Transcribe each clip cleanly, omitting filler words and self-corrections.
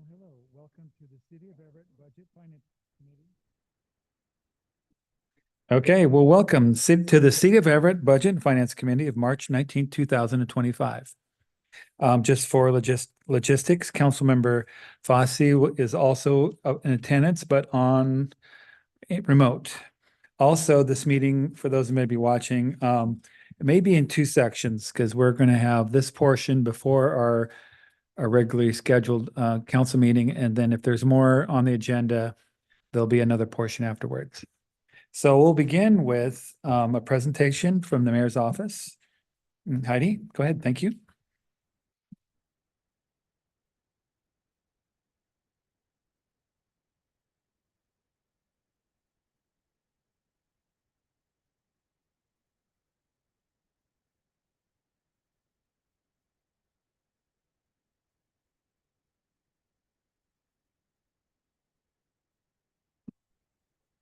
Well, hello. Welcome to the City of Everett Budget Finance Committee. Okay, well, welcome to the City of Everett Budget and Finance Committee of March 19, 2025. Just for logistics, Councilmember Fossey is also in attendance, but on remote. Also, this meeting, for those who may be watching, it may be in two sections because we're going to have this portion before our regularly scheduled council meeting. And then if there's more on the agenda, there'll be another portion afterwards. So we'll begin with a presentation from the mayor's office. Heidi, go ahead. Thank you.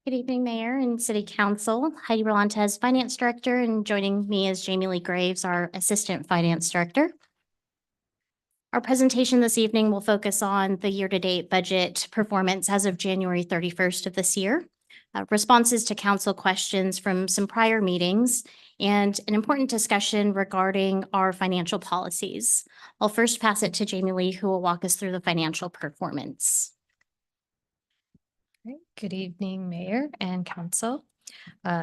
Good evening, Mayor and City Council. Heidi Rolantez, Finance Director, and joining me is Jamie Lee Graves, our Assistant Finance Director. Our presentation this evening will focus on the year-to-date budget performance as of January 31st of this year, responses to council questions from some prior meetings, and an important discussion regarding our financial policies. I'll first pass it to Jamie Lee, who will walk us through the financial performance. Good evening, Mayor and Council.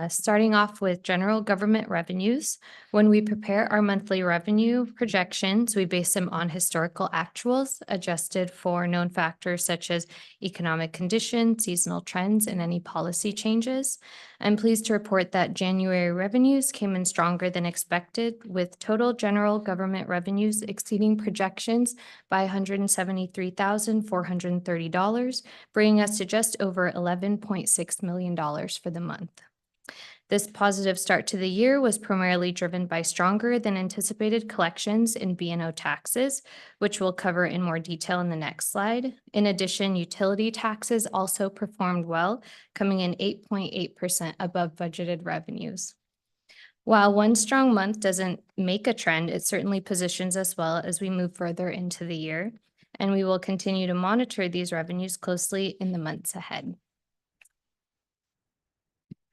Starting off with general government revenues. When we prepare our monthly revenue projections, we base them on historical actuals adjusted for known factors such as economic conditions, seasonal trends, and any policy changes. I'm pleased to report that January revenues came in stronger than expected, with total general government revenues exceeding projections by $173,430, bringing us to just over $11.6 million for the month. This positive start to the year was primarily driven by stronger than anticipated collections in B&O taxes, which we'll cover in more detail in the next slide. In addition, utility taxes also performed well, coming in 8.8% above budgeted revenues. While one strong month doesn't make a trend, it certainly positions us well as we move further into the year, and we will continue to monitor these revenues closely in the months ahead.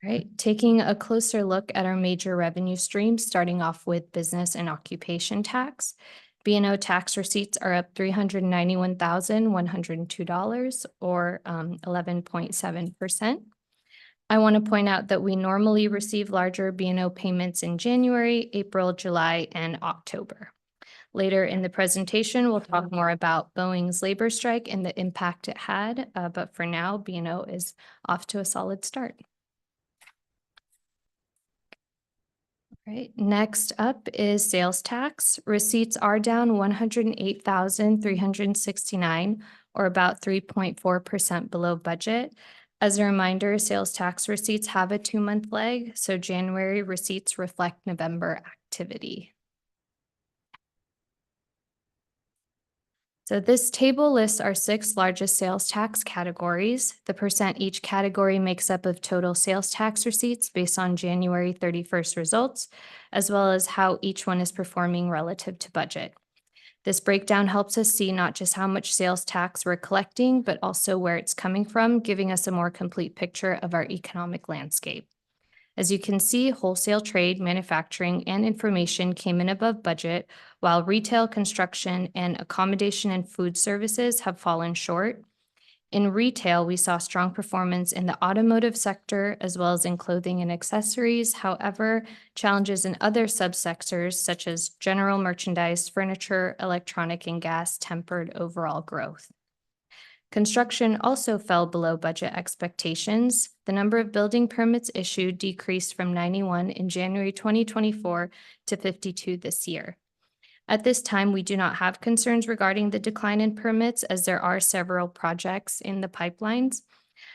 All right, taking a closer look at our major revenue streams, starting off with business and occupation tax. B&O tax receipts are up $391,102 or 11.7%. I want to point out that we normally receive larger B&O payments in January, April, July, and October. Later in the presentation, we'll talk more about Boeing's labor strike and the impact it had, but for now, B&O is off to a solid start. All right, next up is sales tax. Receipts are down $108,369, or about 3.4% below budget. As a reminder, sales tax receipts have a 2-month lag, so January receipts reflect November activity. So this table lists our 6 largest sales tax categories. The percent each category makes up of total sales tax receipts based on January 31st results, as well as how each one is performing relative to budget. This breakdown helps us see not just how much sales tax we're collecting, but also where it's coming from, giving us a more complete picture of our economic landscape. As you can see, wholesale trade, manufacturing, and information came in above budget, while retail, construction, and accommodation and food services have fallen short. In retail, we saw strong performance in the automotive sector as well as in clothing and accessories. However, challenges in other subsectors such as general merchandise, furniture, electronic, and gas tempered overall growth. Construction also fell below budget expectations. The number of building permits issued decreased from 91 in January 2024 to 52 this year. At this time, we do not have concerns regarding the decline in permits as there are several projects in the pipelines.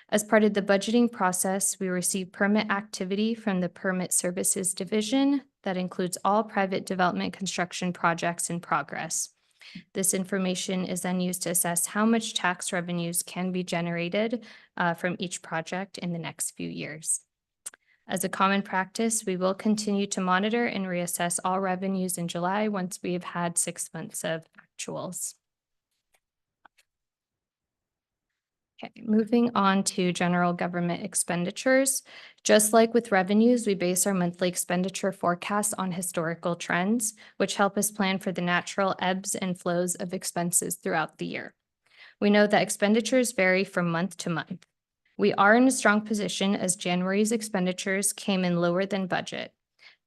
As part of the budgeting process, we receive permit activity from the Permit Services Division that includes all private development construction projects in progress. This information is then used to assess how much tax revenues can be generated from each project in the next few years. As a common practice, we will continue to monitor and reassess all revenues in July once we have had 6 months of actuals. Okay, moving on to general government expenditures. Just like with revenues, we base our monthly expenditure forecasts on historical trends, which help us plan for the natural ebbs and flows of expenses throughout the year. We know that expenditures vary from month to month. We are in a strong position as January's expenditures came in lower than budget.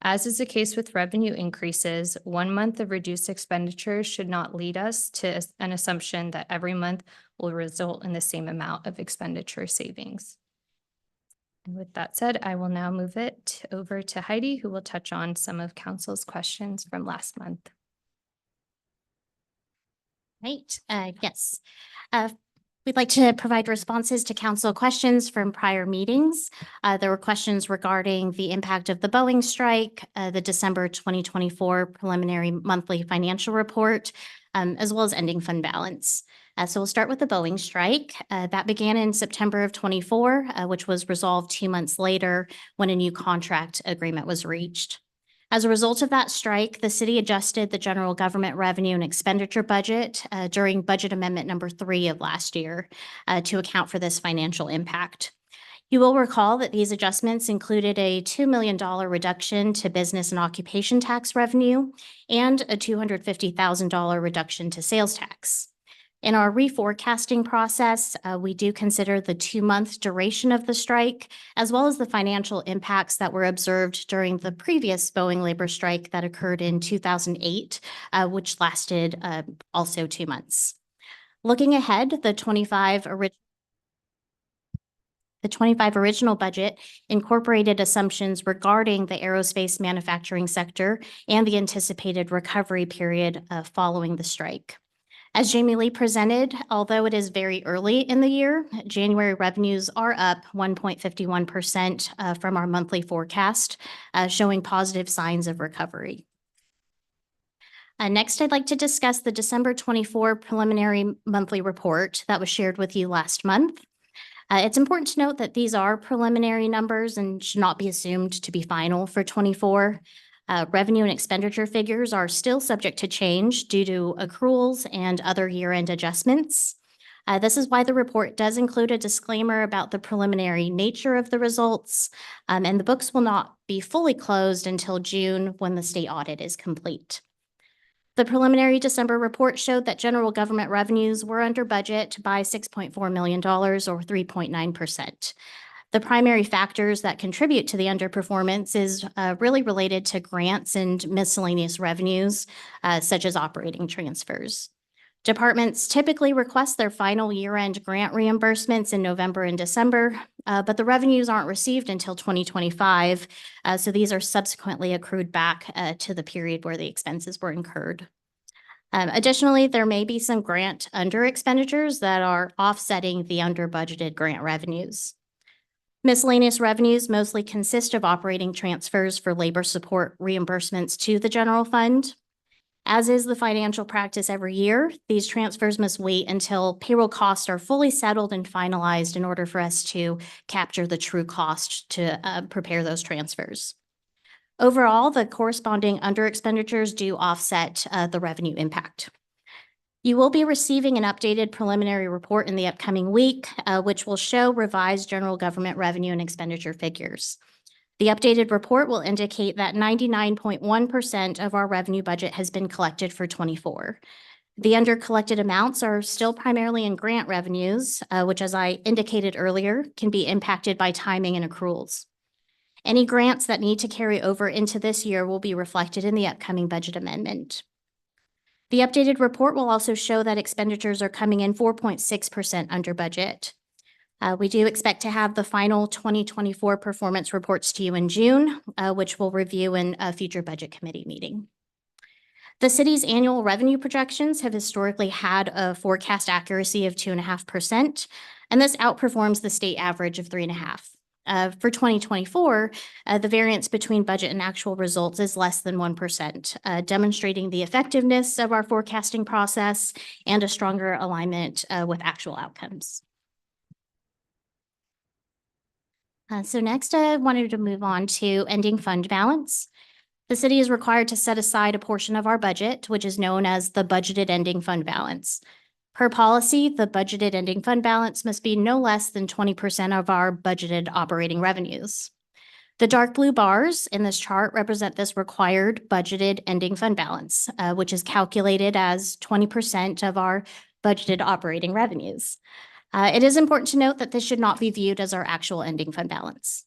As is the case with revenue increases, 1 month of reduced expenditures should not lead us to an assumption that every month will result in the same amount of expenditure savings. And with that said, I will now move it over to Heidi, who will touch on some of council's questions from last month. Right, yes. We'd like to provide responses to council questions from prior meetings. There were questions regarding the impact of the Boeing strike, the December 2024 preliminary monthly financial report, as well as ending fund balance. So we'll start with the Boeing strike. That began in September of 24, which was resolved 2 months later when a new contract agreement was reached. As a result of that strike, the city adjusted the general government revenue and expenditure budget during budget amendment number 3 of last year to account for this financial impact. You will recall that these adjustments included a $2 million reduction to business and occupation tax revenue and a $250,000 reduction to sales tax. In our reforecasting process, we do consider the 2-month duration of the strike, as well as the financial impacts that were observed during the previous Boeing labor strike that occurred in 2008, which lasted also 2 months. Looking ahead, the 25 original budget incorporated assumptions regarding the aerospace manufacturing sector and the anticipated recovery period following the strike. As Jamie Lee presented, although it is very early in the year, January revenues are up 1.51% from our monthly forecast, showing positive signs of recovery. Next, I'd like to discuss the December 24 preliminary monthly report that was shared with you last month. It's important to note that these are preliminary numbers and should not be assumed to be final for 24. Revenue and expenditure figures are still subject to change due to accruals and other year-end adjustments. This is why the report does include a disclaimer about the preliminary nature of the results, and the books will not be fully closed until June when the state audit is complete. The preliminary December report showed that general government revenues were under budget by $6.4 million or 3.9%. The primary factors that contribute to the underperformance is really related to grants and miscellaneous revenues, such as operating transfers. Departments typically request their final year-end grant reimbursements in November and December, but the revenues aren't received until 2025, so these are subsequently accrued back to the period where the expenses were incurred. Additionally, there may be some grant under expenditures that are offsetting the under-budgeted grant revenues. Miscellaneous revenues mostly consist of operating transfers for labor support reimbursements to the general fund. As is the financial practice every year, these transfers must wait until payroll costs are fully settled and finalized in order for us to capture the true cost to prepare those transfers. Overall, the corresponding under expenditures do offset the revenue impact. You will be receiving an updated preliminary report in the upcoming week, which will show revised general government revenue and expenditure figures. The updated report will indicate that 99.1% of our revenue budget has been collected for 24. The under-collected amounts are still primarily in grant revenues, which, as I indicated earlier, can be impacted by timing and accruals. Any grants that need to carry over into this year will be reflected in the upcoming budget amendment. The updated report will also show that expenditures are coming in 4.6% under budget. We do expect to have the final 2024 performance reports to you in June, which we'll review in a future budget committee meeting. The city's annual revenue projections have historically had a forecast accuracy of 2.5%, and this outperforms the state average of 3.5%. For 2024, the variance between budget and actual results is less than 1%, demonstrating the effectiveness of our forecasting process and a stronger alignment with actual outcomes. So next, I wanted to move on to ending fund balance. The city is required to set aside a portion of our budget, which is known as the budgeted ending fund balance. Per policy, the budgeted ending fund balance must be no less than 20% of our budgeted operating revenues. The dark blue bars in this chart represent this required budgeted ending fund balance, which is calculated as 20% of our budgeted operating revenues. It is important to note that this should not be viewed as our actual ending fund balance.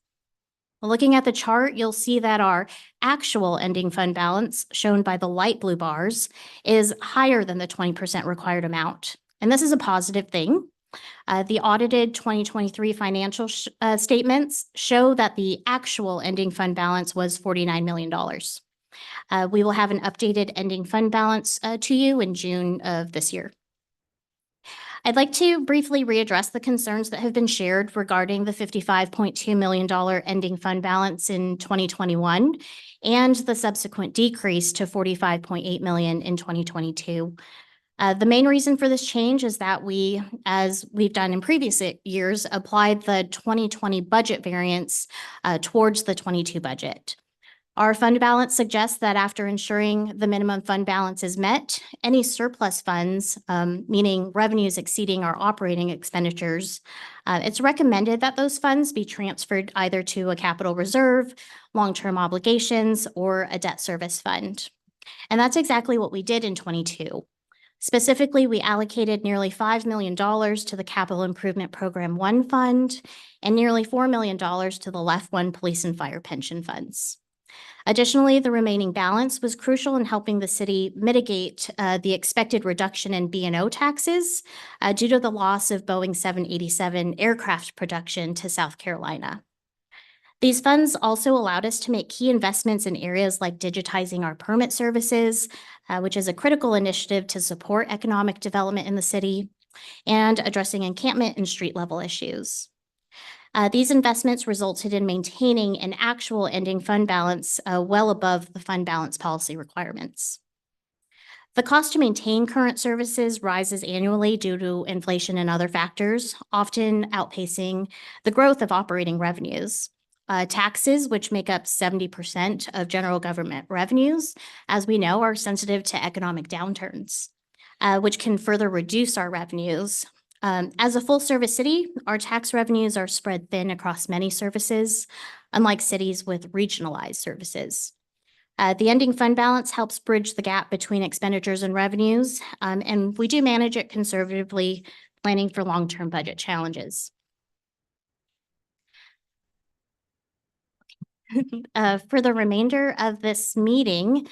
Looking at the chart, you'll see that our actual ending fund balance, shown by the light blue bars, is higher than the 20% required amount. And this is a positive thing. The audited 2023 financial statements show that the actual ending fund balance was $49 million. We will have an updated ending fund balance to you in June of this year. I'd like to briefly readdress the concerns that have been shared regarding the $55.2 million ending fund balance in 2021 and the subsequent decrease to $45.8 million in 2022. The main reason for this change is that we, as we've done in previous years, applied the 2020 budget variance towards the 22 budget. Our fund balance suggests that after ensuring the minimum fund balance is met, any surplus funds, meaning revenues exceeding our operating expenditures, it's recommended that those funds be transferred either to a capital reserve, long-term obligations, or a debt service fund. And that's exactly what we did in 22. Specifically, we allocated nearly $5 million to the Capital Improvement Program 1 fund and nearly $4 million to the LEF 1 police and fire pension funds. Additionally, the remaining balance was crucial in helping the city mitigate the expected reduction in B&O taxes due to the loss of Boeing 787 aircraft production to South Carolina. These funds also allowed us to make key investments in areas like digitizing our permit services, which is a critical initiative to support economic development in the city, and addressing encampment and street level issues. These investments resulted in maintaining an actual ending fund balance well above the fund balance policy requirements. The cost to maintain current services rises annually due to inflation and other factors, often outpacing the growth of operating revenues. Taxes, which make up 70% of general government revenues, as we know, are sensitive to economic downturns, which can further reduce our revenues. As a full-service city, our tax revenues are spread thin across many services, unlike cities with regionalized services. The ending fund balance helps bridge the gap between expenditures and revenues, and we do manage it conservatively, planning for long-term budget challenges. For the remainder of this meeting,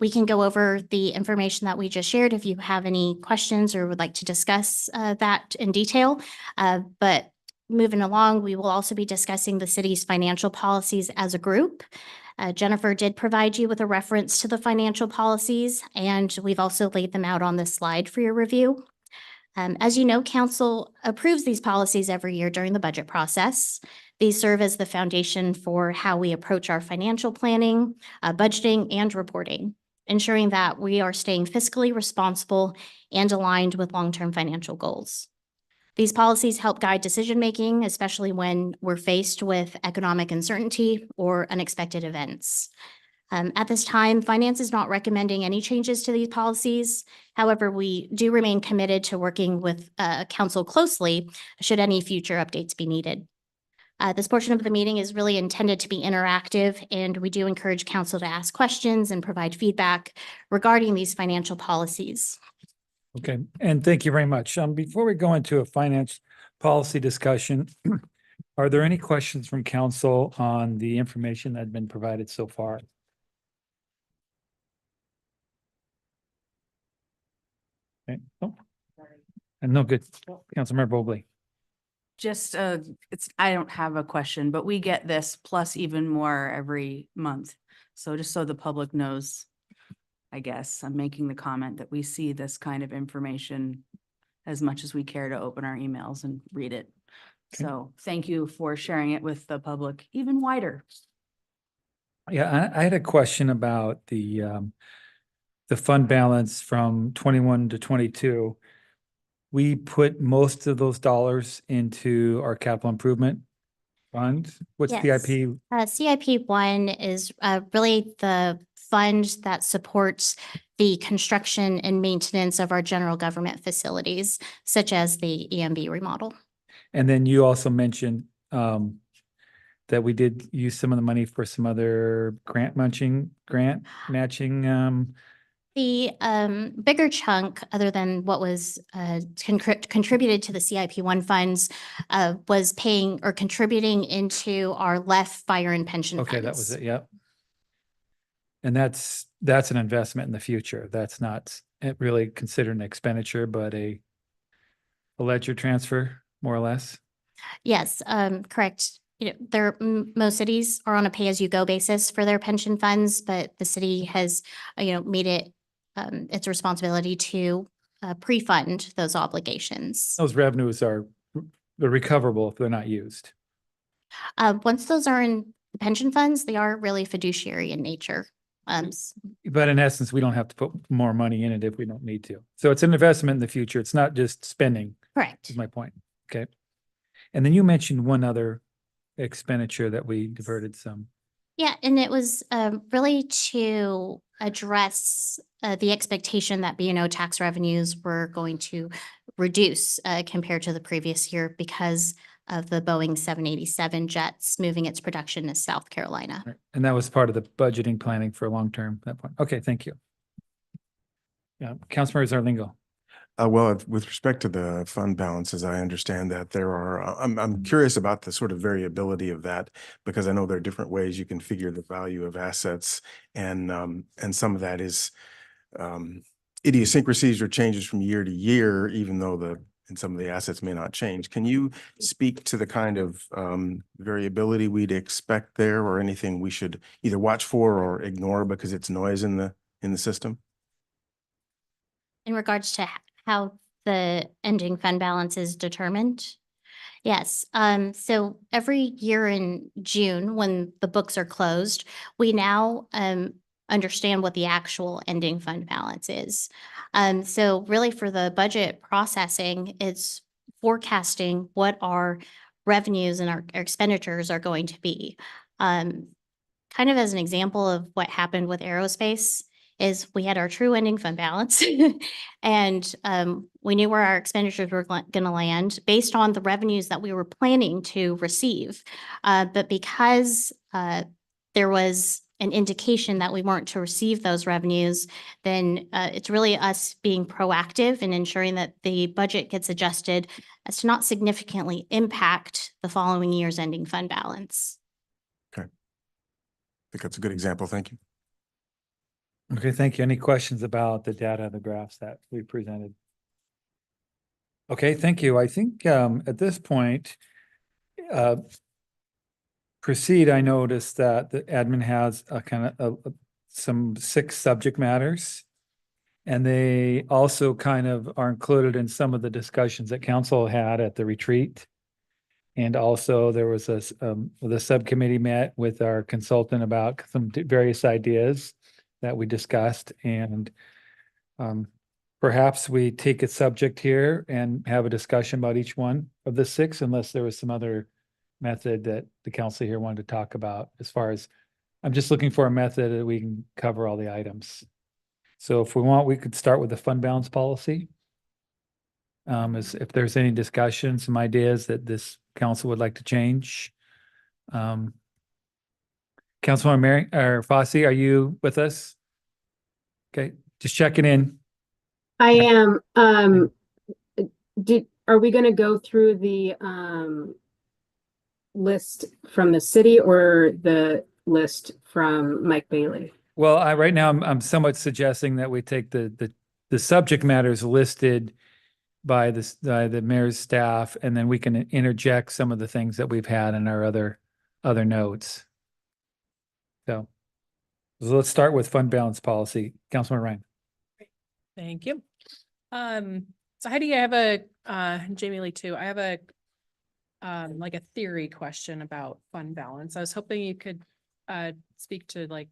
we can go over the information that we just shared if you have any questions or would like to discuss that in detail. But moving along, we will also be discussing the city's financial policies as a group. Jennifer did provide you with a reference to the financial policies, and we've also laid them out on this slide for your review. As you know, Council approves these policies every year during the budget process. These serve as the foundation for how we approach our financial planning, budgeting, and reporting, ensuring that we are staying fiscally responsible and aligned with long-term financial goals. These policies help guide decision-making, especially when we're faced with economic uncertainty or unexpected events. At this time, Finance is not recommending any changes to these policies. However, we do remain committed to working with Council closely should any future updates be needed. This portion of the meeting is really intended to be interactive, and we do encourage Council to ask questions and provide feedback regarding these financial policies. Okay, and thank you very much. Before we go into a finance policy discussion, are there any questions from Council on the information that had been provided so far? Okay. Oh. And no, good. Councilmember Mobley. Just, I don't have a question, but we get this plus even more every month. So just so the public knows, I guess I'm making the comment that we see this kind of information as much as we care to open our emails and read it. Okay. So thank you for sharing it with the public even wider. Yeah, I had a question about the fund balance from 21 to 22. We put most of those dollars into our capital improvement fund. What's Yes. CIP? CIP 1 is really the fund that supports the construction and maintenance of our general government facilities, such as the EMB remodel. And then you also mentioned that we did use some of the money for some other grant matching. The bigger chunk, other than what was contributed to the CIP1 funds, was paying or contributing into our LEF fire and pension funds. Okay, that was it. Yep. And that's an investment in the future. That's not really considered an expenditure, but a ledger transfer, more or less. Yes, correct. You know, most cities are on a pay-as-you-go basis for their pension funds, but the city has, made it its responsibility to pre-fund those obligations. Those revenues they're recoverable if they're not used. Once those are in the pension funds, they are really fiduciary in nature. But in essence, we don't have to put more money in it if we don't need to. So it's an investment in the future. It's not just spending, Correct. is my point. Okay. And then you mentioned one other expenditure that we diverted some. Yeah, and it was really to address the expectation that B&O tax revenues were going to reduce compared to the previous year because of the Boeing 787 jets moving its production to South Carolina. Right. And that was part of the budgeting planning for long term at that point. Okay, thank you. Yeah, Councilmember Zarlingo. Well, with respect to the fund balances, I understand that there are, I'm curious about the sort of variability of that, because I know there are different ways you can figure the value of assets, and some of that is idiosyncrasies or changes from year to year, even though and some of the assets may not change. Can you speak to the kind of variability we'd expect there, or anything we should either watch for or ignore because it's noise in the system? In regards to how the ending fund balance is determined? Yes, so every year in June, when the books are closed, we now understand what the actual ending fund balance is. So really for the budget processing, it's forecasting what our revenues and our expenditures are going to be. Kind of as an example of what happened with aerospace is we had our true ending fund balance and we knew where our expenditures were going to land based on the revenues that we were planning to receive. But because there was an indication that we weren't to receive those revenues, then it's really us being proactive and ensuring that the budget gets adjusted as to not significantly impact the following year's ending fund balance. Okay. I think that's a good example. Thank you. Okay, thank you. Any questions about the data, the graphs that we presented? Okay, thank you. I think at this point, proceed. I noticed that the admin has a kind of some 6 subject matters, and they also kind of are included in some of the discussions that council had at the retreat. And also there was the subcommittee met with our consultant about some various ideas that we discussed, and perhaps we take a subject here and have a discussion about each one of the 6, unless there was some other method that the council here wanted to talk about. As far as I'm just looking for a method that we can cover all the items. So if we want, we could start with the fund balance policy. If there's any discussion, some ideas that this council would like to change. Councilwoman Mary or Fossey, are you with us? Okay, just checking in. I am. Are we going to go through the list from the city or the list from Mike Bailey? Well, right now I'm somewhat suggesting that we take the subject matters listed by the mayor's staff, and then we can interject some of the things that we've had in our other notes. So let's start with fund balance policy. Councilman Ryan. Thank you. So Heidi, I have Jamie Lee too. I have like a theory question about fund balance. I was hoping you could speak to like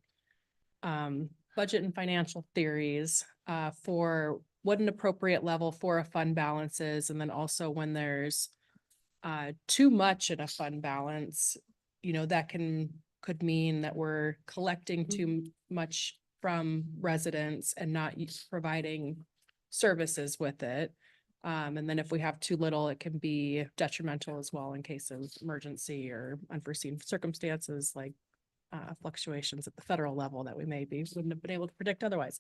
budget and financial theories for what an appropriate level for a fund balance is, and then also when there's too much in a fund balance, that could mean that we're collecting too much from residents and not providing services with it. And then if we have too little, it can be detrimental as well in case of emergency or unforeseen circumstances like fluctuations at the federal level that we wouldn't have been able to predict otherwise.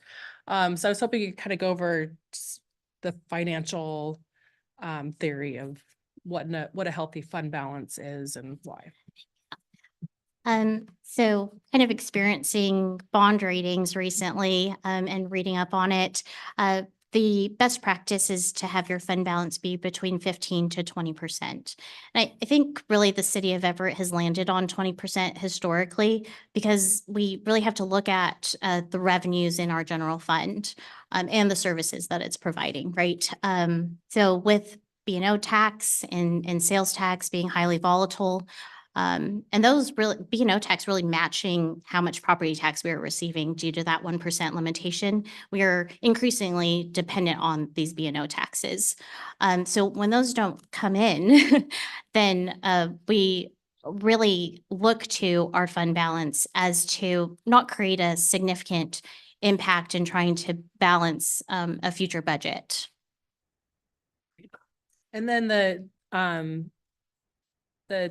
So I was hoping you could kind of go over the financial theory of what a healthy fund balance is and why. So kind of experiencing bond ratings recently, and reading up on it. The best practice is to have your fund balance be between 15 to 20%. And I think really the city of Everett has landed on 20% historically because we really have to look at the revenues in our general fund, and the services that it's providing, right? So with B&O tax and sales tax being highly volatile, and those really, B&O tax really matching how much property tax we are receiving due to that 1% limitation. We are increasingly dependent on these B&O taxes. So when those don't come in, then we really look to our fund balance as to not create a significant impact in trying to balance a future budget. And then the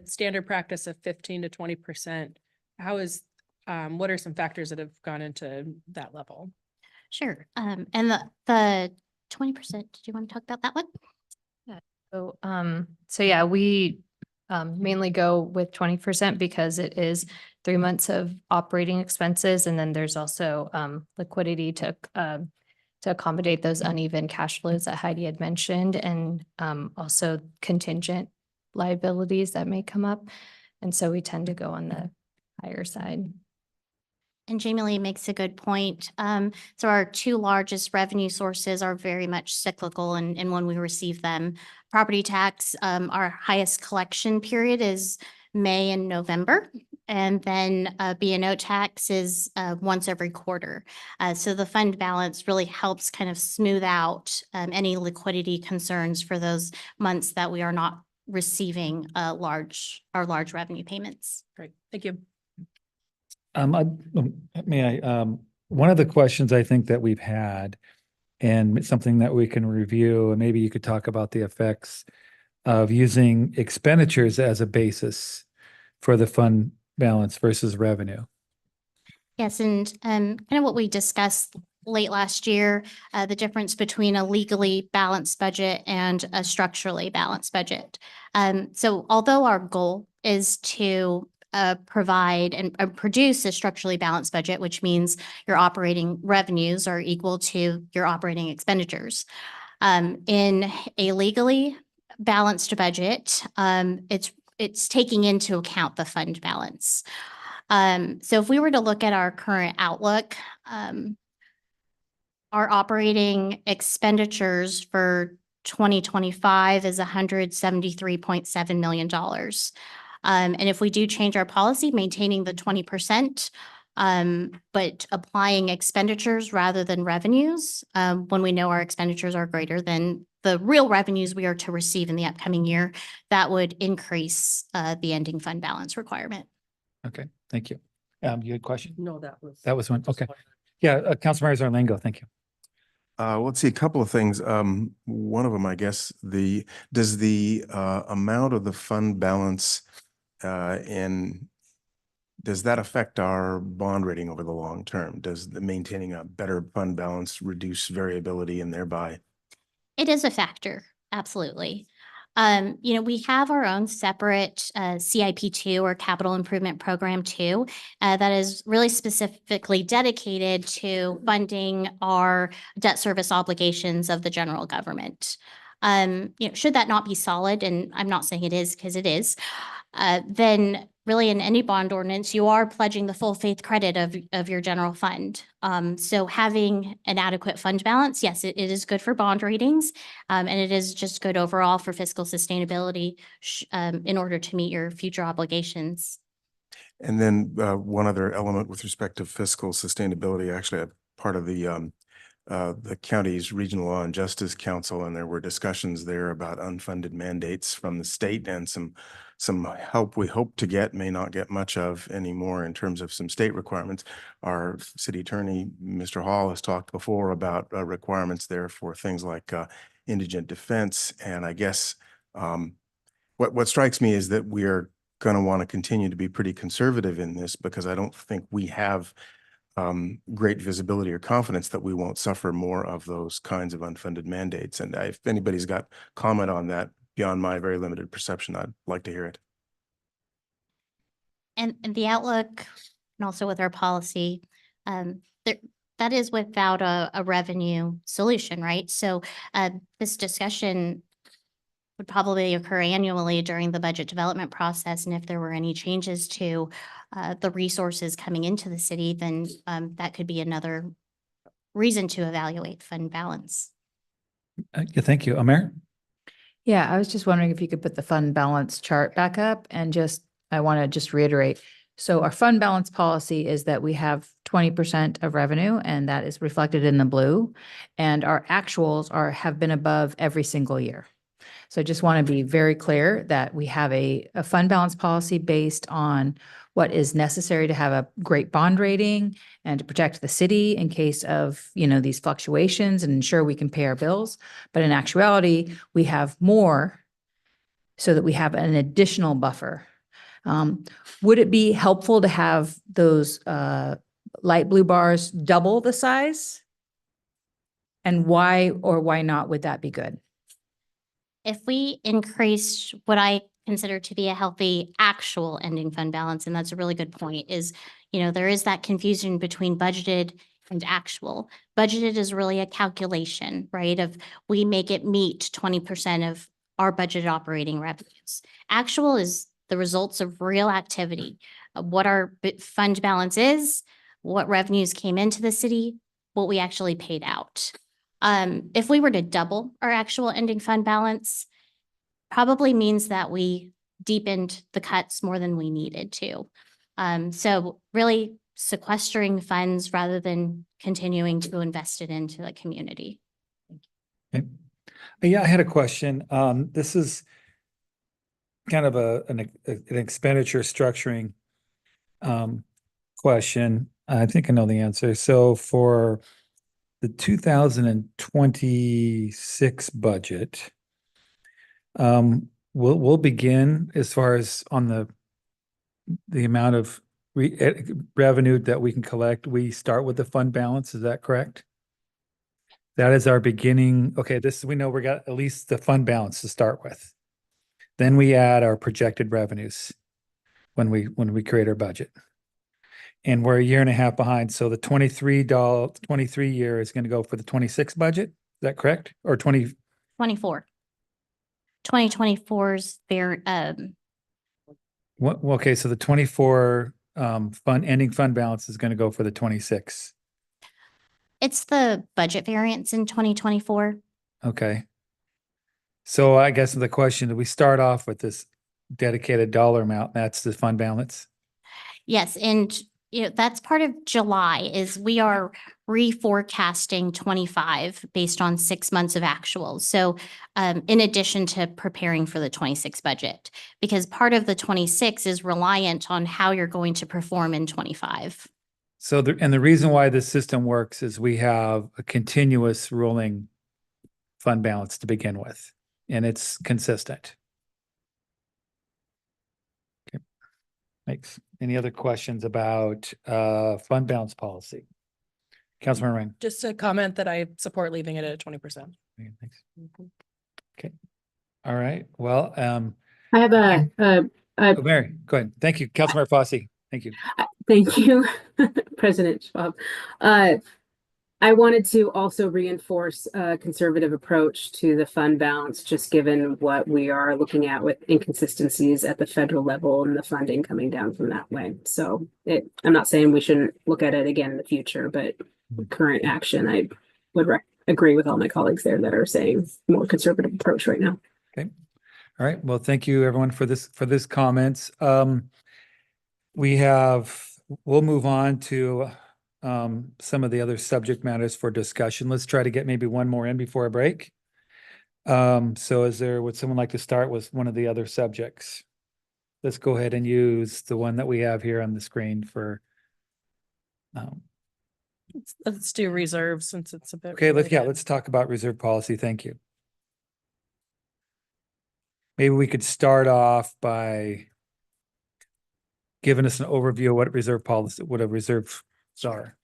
standard practice of 15 to 20%, what are some factors that have gone into that level? Sure. And the 20%, did you want to talk about that one? So yeah, we mainly go with 20% because it is 3 months of operating expenses. And then there's also liquidity to accommodate those uneven cash flows that Heidi had mentioned, and also contingent liabilities that may come up. And so we tend to go on the higher side. And Jamie Lee makes a good point. So our two largest revenue sources are very much cyclical and when we receive them. Property tax, our highest collection period is May and November. And then B&O tax is once every quarter. So the fund balance really helps kind of smooth out any liquidity concerns for those months that we are not receiving our large revenue payments. Great, thank you. One of the questions I think that we've had, and something that we can review, and maybe you could talk about the effects of using expenditures as a basis for the fund balance versus revenue. Yes, and kind of what we discussed late last year, the difference between a legally balanced budget and a structurally balanced budget. So although our goal is to provide and produce a structurally balanced budget, which means your operating revenues are equal to your operating expenditures. In a legally balanced budget, it's taking into account the fund balance. So if we were to look at our current outlook, our operating expenditures for 2025 is $173.7 million. And if we do change our policy, maintaining the 20%, but applying expenditures rather than revenues, when we know our expenditures are greater than the real revenues we are to receive in the upcoming year, that would increase the ending fund balance requirement. Okay, thank you. You had a question? No, that was one. Okay. Yeah, Councilmember Zarlingo, thank you. Let's see, a couple of things. One of them, I guess, does the amount of the fund balance does that affect our bond rating over the long term? Does maintaining a better fund balance reduce variability and thereby? It is a factor, absolutely. We have our own separate CIP2 or Capital Improvement Program 2 that is really specifically dedicated to funding our debt service obligations of the general government. Should that not be solid, and I'm not saying it is because it is, then really in any bond ordinance, you are pledging the full faith credit of your general fund. So having an adequate fund balance, yes, it is good for bond ratings, and it is just good overall for fiscal sustainability in order to meet your future obligations. And then one other element with respect to fiscal sustainability, actually, a part of the the county's Regional Law and Justice Council, and there were discussions there about unfunded mandates from the state and some help we hope to get, may not get much of anymore in terms of some state requirements. Our city attorney, Mr. Hall, has talked before about requirements there for things like indigent defense. And I guess what strikes me is that we are going to want to continue to be pretty conservative in this, because I don't think we have great visibility or confidence that we won't suffer more of those kinds of unfunded mandates. And if anybody's got comment on that beyond my very limited perception, I'd like to hear it. And the outlook, and also with our policy, that is without a revenue solution, right? So this discussion would probably occur annually during the budget development process. And if there were any changes to the resources coming into the city, then that could be another reason to evaluate fund balance. Yeah, thank you. Amer? Yeah, I was just wondering if you could put the fund balance chart back up and I want to just reiterate. So our fund balance policy is that we have 20% of revenue, and that is reflected in the blue. And our actuals have been above every single year. So I just want to be very clear that we have a fund balance policy based on what is necessary to have a great bond rating and to protect the city in case of, these fluctuations and ensure we can pay our bills. But in actuality, we have more so that we have an additional buffer. Would it be helpful to have those light blue bars double the size? And why or why not would that be good? If we increase what I consider to be a healthy actual ending fund balance, and that's a really good point, is, there is that confusion between budgeted and actual. Budgeted is really a calculation, right? Of we make it meet 20% of our budgeted operating revenues. Actual is the results of real activity, of what our fund balance is, what revenues came into the city, what we actually paid out. If we were to double our actual ending fund balance, probably means that we deepened the cuts more than we needed to. So really sequestering funds rather than continuing to invest it into the community. Okay. Yeah, I had a question. This is kind of an expenditure structuring question. I think I know the answer. So for the 2026 budget, we'll begin as far as on the amount of revenue that we can collect. We start with the fund balance. Is that correct? That is our beginning. Okay, we know we got at least the fund balance to start with. Then we add our projected revenues when we create our budget. And we're a year and a half behind. So the 23 year is going to go for the 26 budget. Is that correct? Or 24. 2024's there. Okay, so the 24 ending fund balance is going to go for the 26. It's the budget variance in 2024. Okay. So I guess the question, do we start off with this dedicated dollar amount? That's the fund balance? Yes, and that's part of July is we are reforecasting 25 based on 6 months of actuals. So in addition to preparing for the 26 budget, because part of the 26 is reliant on how you're going to perform in 25. So the reason why this system works is we have a continuous rolling fund balance to begin with, and it's consistent. Okay. Thanks. Any other questions about fund balance policy? Councilmember Ryan. Just a comment that I support leaving it at 20%. Okay, thanks. Okay. All right. Well, I have Mary, go ahead. Thank you. Councilmember Fosse. Thank you. thank you, President Schwab. I wanted to also reinforce a conservative approach to the fund balance, just given what we are looking at with inconsistencies at the federal level and the funding coming down from that way. So I'm not saying we shouldn't look at it again in the future, but current action, I would agree with all my colleagues there that are saying more conservative approach right now. Okay. All right. Well, thank you everyone for this comments. We'll move on to some of the other subject matters for discussion. Let's try to get maybe one more in before a break. So would someone like to start with one of the other subjects? Let's go ahead and use the one that we have here on the screen for. Let's do reserve since it's a bit. Okay, related. let's talk about reserve policy. Thank you. Maybe we could start off by giving us an overview of what reserve policy, what a reserve are.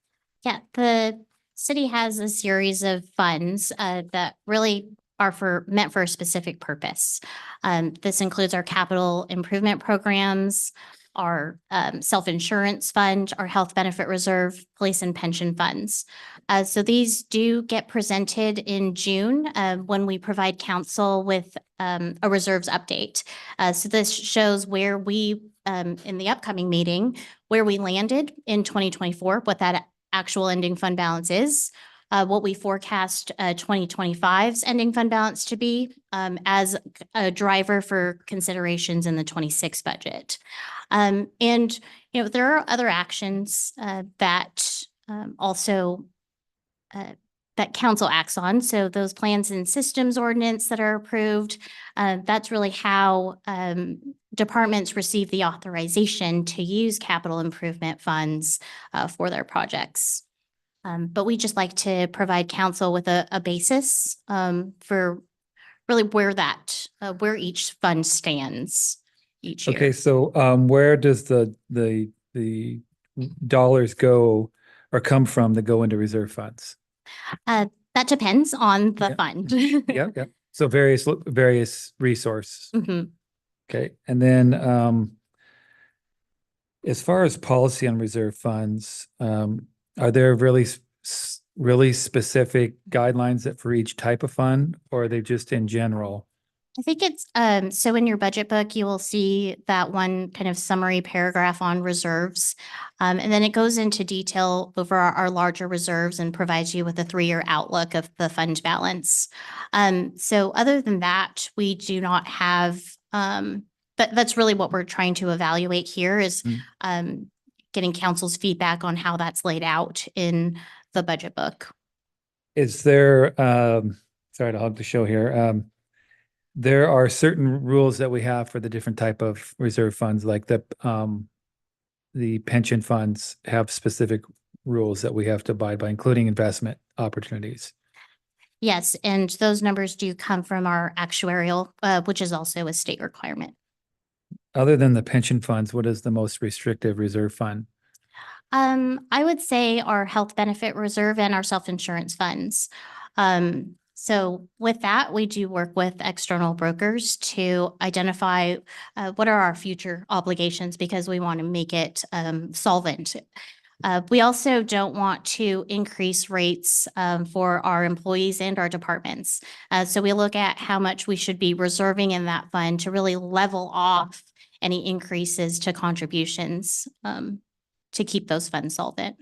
Yeah, the city has a series of funds that really are meant for a specific purpose. This includes our capital improvement programs, our self-insurance fund, our health benefit reserve, police and pension funds. So these do get presented in June when we provide council with a reserves update. So this shows where we, in the upcoming meeting, where we landed in 2024, what that actual ending fund balance is, what we forecast 2025's ending fund balance to be as a driver for considerations in the 26 budget. And, you know, there are other actions that also that council acts on. So those plans and systems ordinance that are approved, that's really how departments receive the authorization to use capital improvement funds for their projects. But we just like to provide council with a basis for really where each fund stands each year. Okay, so where does the dollars go or come from that go into reserve funds? That depends on the Yep. fund. Yep. So various resources. Mhm. Okay, and then as far as policy on reserve funds, are there really specific guidelines that for each type of fund, or are they just in general? I think it's, so in your budget book, you will see that one kind of summary paragraph on reserves. And then it goes into detail over our larger reserves and provides you with a 3-year outlook of the fund balance. So other than that, we do not have, that's really what we're trying to evaluate here is getting council's feedback on how that's laid out in the budget book. Is there, sorry to hog the show here. There are certain rules that we have for the different type of reserve funds, like the pension funds have specific rules that we have to abide by, including investment opportunities. Yes, and those numbers do come from our actuarial, which is also a state requirement. Other than the pension funds, what is the most restrictive reserve fund? I would say our health benefit reserve and our self-insurance funds. So with that, we do work with external brokers to identify what are our future obligations because we want to make it solvent. We also don't want to increase rates for our employees and our departments. So we look at how much we should be reserving in that fund to really level off any increases to contributions to keep those funds solvent.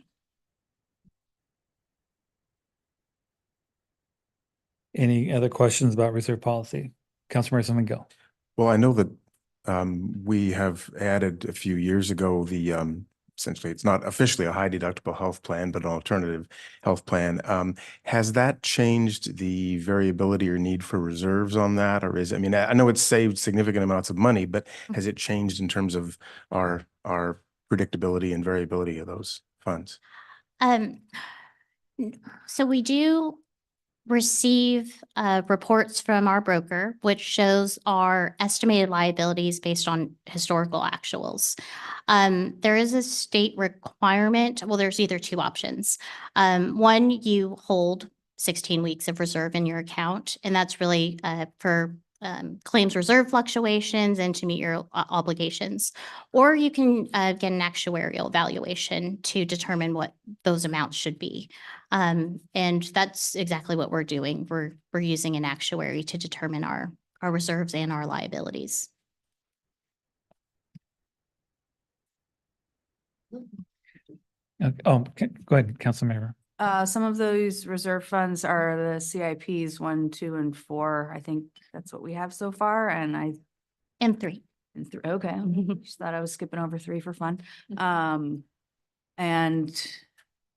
Any other questions about reserve policy? Councilmember Gill. Well, I know that we have added a few years ago the essentially it's not officially a high deductible health plan, but an alternative health plan. Has that changed the variability or need for reserves on that? Or I mean, I know it's saved significant amounts of money, but has it changed in terms of our predictability and variability of those funds? So we do receive reports from our broker, which shows our estimated liabilities based on historical actuals. There is a state requirement. Well, there's either two options. One, you hold 16 weeks of reserve in your account, and that's really for claims reserve fluctuations and to meet your obligations. Or you can get an actuarial valuation to determine what those amounts should be. And that's exactly what we're doing. We're using an actuary to determine our reserves and our liabilities. Go ahead, Councilmember. Some of those reserve funds are the CIPs 1, 2, and 4. I think that's what we have so far. And And 3. okay. Just thought I was skipping over 3 for fun. And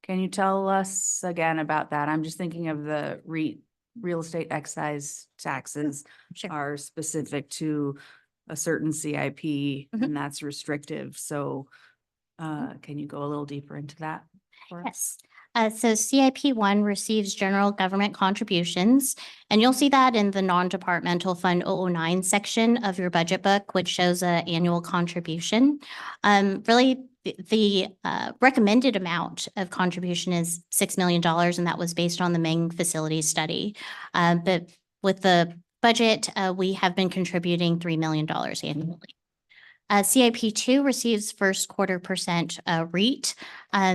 Can you tell us again about that? I'm just thinking of the real estate excise taxes Sure. are specific to a certain CIP Mhm. and that's restrictive. So can you go a little deeper into that? for us? Yes. So CIP one receives general government contributions, and you'll see that in the non-departmental fund 009 section of your budget book, which shows an annual contribution. Really, the recommended amount of contribution is $6 million, and that was based on the Ming facility study. But with the budget, we have been contributing $3 million annually. CIP two receives first quarter percent REIT.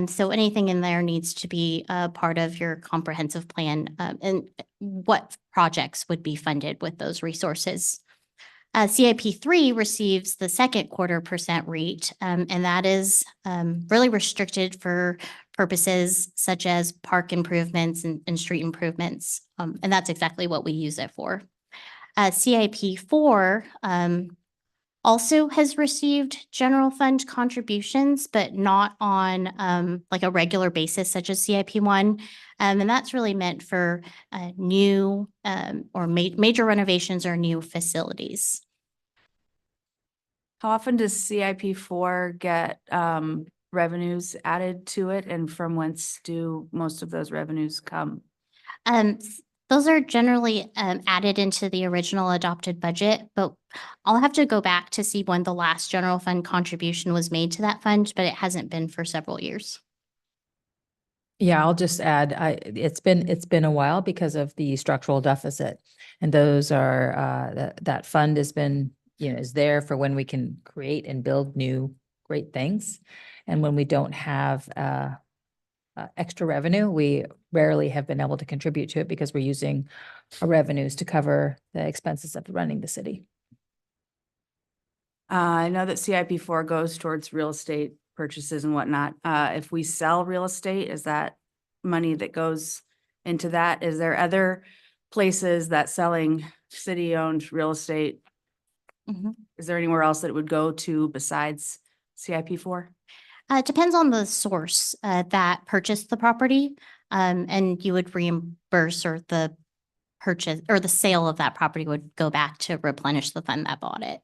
So anything in there needs to be a part of your comprehensive plan, and what projects would be funded with those resources. CIP three receives the second quarter percent REIT, and that is really restricted for purposes such as park improvements and street improvements. And that's exactly what we use it for. CIP four also has received general fund contributions, but not on like a regular basis such as CIP one. And that's really meant for new or major renovations or new facilities. How often does CIP four get revenues added to it, and from whence do most of those revenues come? Those are generally added into the original adopted budget, but I'll have to go back to see when the last general fund contribution was made to that fund, but it hasn't been for several years. Yeah, I'll just add, it's been a while because of the structural deficit. And those are, that fund has been, is there for when we can create and build new great things. And when we don't have extra revenue, we rarely have been able to contribute to it because we're using our revenues to cover the expenses of running the city. I know that CIP four goes towards real estate purchases and whatnot. If we sell real estate, is that money that goes into that? Is there other places that selling city-owned real estate? Mhm. Is there anywhere else that it would go to besides CIP four? It depends on the source that purchased the property, and you would reimburse, or the purchase or the sale of that property would go back to replenish the fund that bought it.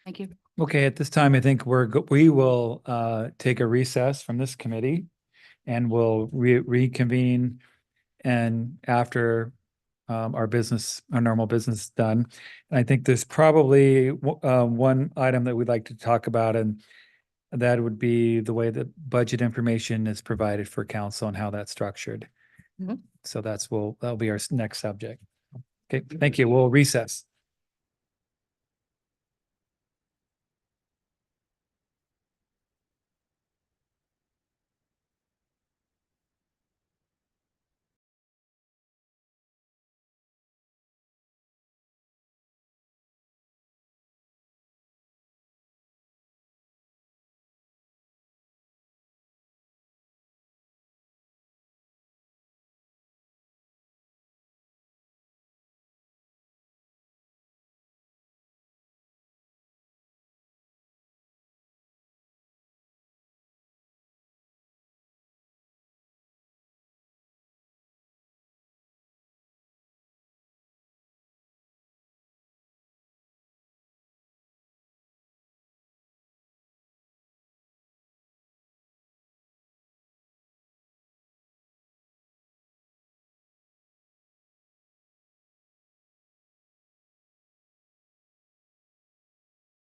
Thank you. Okay, at this time, I think we will take a recess from this committee and we'll reconvene and after our normal business done. And I think there's probably one item that we'd like to talk about, and that would be the way that budget information is provided for council and how that's structured. Mhm. So that'll be our next subject. Okay, thank you. We'll recess.